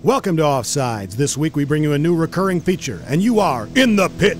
Welcome to Offsides. This week we bring you a new recurring feature, and you are in the pit.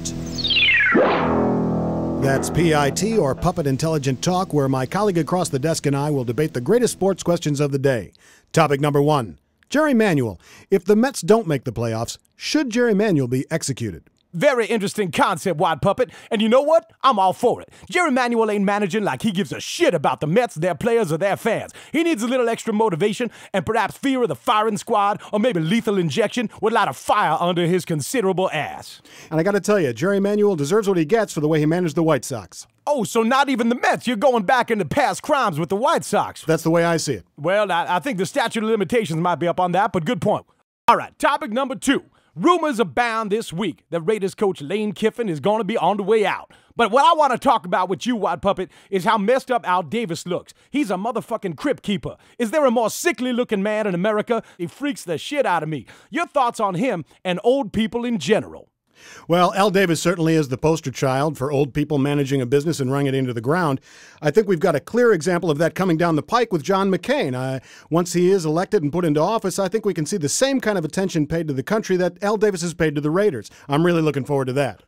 That's PIT, or Puppet Intelligent Talk, where my colleague across the desk and I will debate the greatest sports questions of the day. Topic number 1. Jerry Manuel. If the Mets don't make the playoffs, should Jerry Manuel be executed? Very interesting concept, Wide Puppet. And you know what? I'm all for it. Jerry Manuel ain't managing like he gives a shit about the Mets, their players, or their fans. He needs a little extra motivation and perhaps fear of the firing squad or maybe lethal injection would light a fire under his considerable ass. And I gotta tell you, Jerry Manuel deserves what he gets for the way he managed the White Sox. Oh, so not even the Mets. You're going back into past crimes with the White Sox. That's the way I see it. Well, I think the statute of limitations might be up on that, but good point. All right, topic number 2. Rumors abound this week that Raiders coach Lane Kiffin is going to be on the way out. But what I want to talk about with you, Wide Puppet, is how messed up Al Davis looks. He's a motherfucking crypt keeper. Is there a more sickly-looking man in America? He freaks the shit out of me. Your thoughts on him and old people in general? Well, Al Davis certainly is the poster child for old people managing a business and running it into the ground. I think we've got a clear example of that coming down the pike with John McCain. Once he is elected and put into office, I think we can see the same kind of attention paid to the country that Al Davis has paid to the Raiders. I'm really looking forward to that.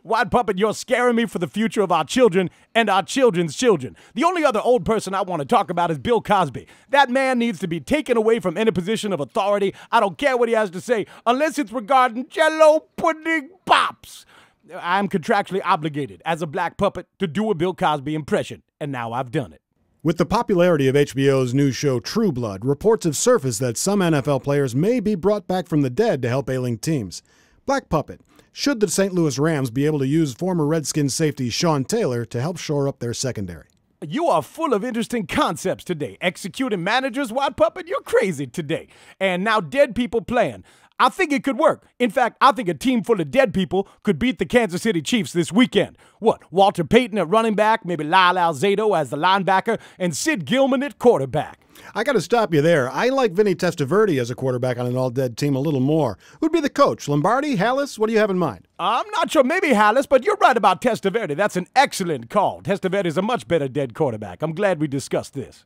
Wide Puppet, you're scaring me for the future of our children and our children's children. The only other old person I want to talk about is Bill Cosby. That man needs to be taken away from any position of authority. I don't care what he has to say, unless it's regarding Jell-O pudding pops. I'm contractually obligated as a black puppet to do a Bill Cosby impression, and now I've done it. With the popularity of HBO's new show True Blood, reports have surfaced that some NFL players may be brought back from the dead to help ailing teams. Black Puppet, should the St. Louis Rams be able to use former Redskins safety Sean Taylor to help shore up their secondary? You are full of interesting concepts today. Executing managers, Wide Puppet, you're crazy today. And now dead people playing. I think it could work. In fact, I think a team full of dead people could beat the Kansas City Chiefs this weekend. What, Walter Payton at running back, maybe Lyle Alzado as the linebacker, and Sid Gilman at quarterback. I got to stop you there. I like Vinny Testaverde as a quarterback on an all-dead team a little more. Who'd be the coach? Lombardi? Halas? What do you have in mind? I'm not sure. Maybe Halas, but you're right about Testaverde. That's an excellent call. Testaverde's a much better dead quarterback. I'm glad we discussed this.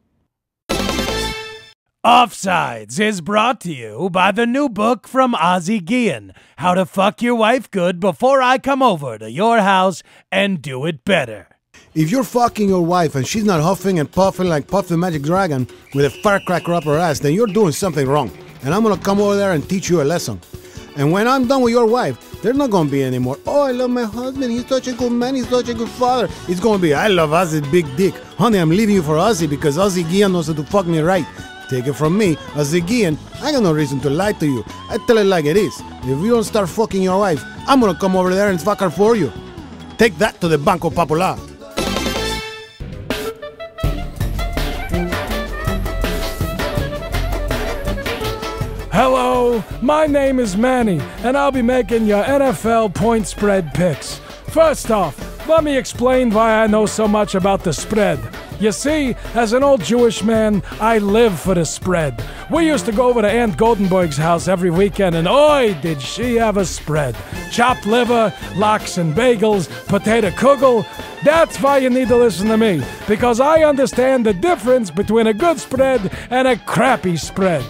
Offsides is brought to you by the new book from Ozzie Guillen, How to Fuck Your Wife Good Before I Come Over to Your House and Do It Better. If you're fucking your wife and she's not huffing and puffing like Puff the Magic Dragon with a firecracker up her ass, then you're doing something wrong. And I'm going to come over there and teach you a lesson. And when I'm done with your wife, there's not going to be any more, oh, I love my husband, he's such a good man, he's such a good father. It's going to be, I love Ozzie's big dick. Honey, I'm leaving you for Ozzie because Ozzie Guillen knows how to fuck me right. Take it from me, Ozzie Guillen, I got no reason to lie to you. I tell it like it is. If you don't start fucking your wife, I'm going to come over there and fuck her for you. Take that to the Banco Popular. Hello, my name is Manny, and I'll be making your NFL point spread picks. First off, let me explain why I know so much about the spread. You see, as an old Jewish man, I live for the spread. We used to go over to Aunt Goldenberg's house every weekend, and oi, did she have a spread. Chopped liver, lox and bagels, potato kugel. That's why you need to listen to me, because I understand the difference between a good spread and a crappy spread.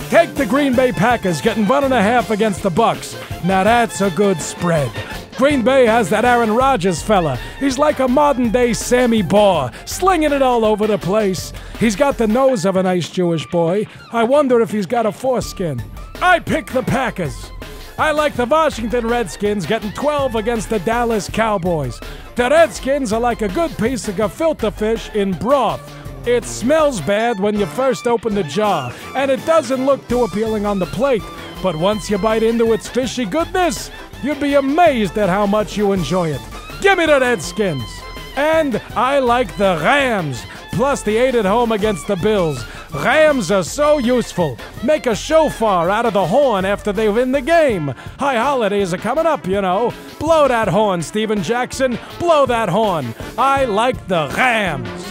Take the Green Bay Packers getting 1.5 against the Bucks. Now that's a good spread. Green Bay has that Aaron Rodgers fella. He's like a modern-day Sammy Baugh, slinging it all over the place. He's got the nose of a nice Jewish boy. I wonder if he's got a foreskin. I pick the Packers. I like the Washington Redskins getting 12 against the Dallas Cowboys. The Redskins are like a good piece of gefilte fish in broth. It smells bad when you first open the jar, and it doesn't look too appealing on the plate. But once you bite into its fishy goodness, you'd be amazed at how much you enjoy it. Give me the Redskins. And I like the Rams, plus the 8 at home against the Bills. Rams are so useful. Make a shofar out of the horn after they win the game. High holidays are coming up, you know. Blow that horn, Steven Jackson. Blow that horn. I like the Rams.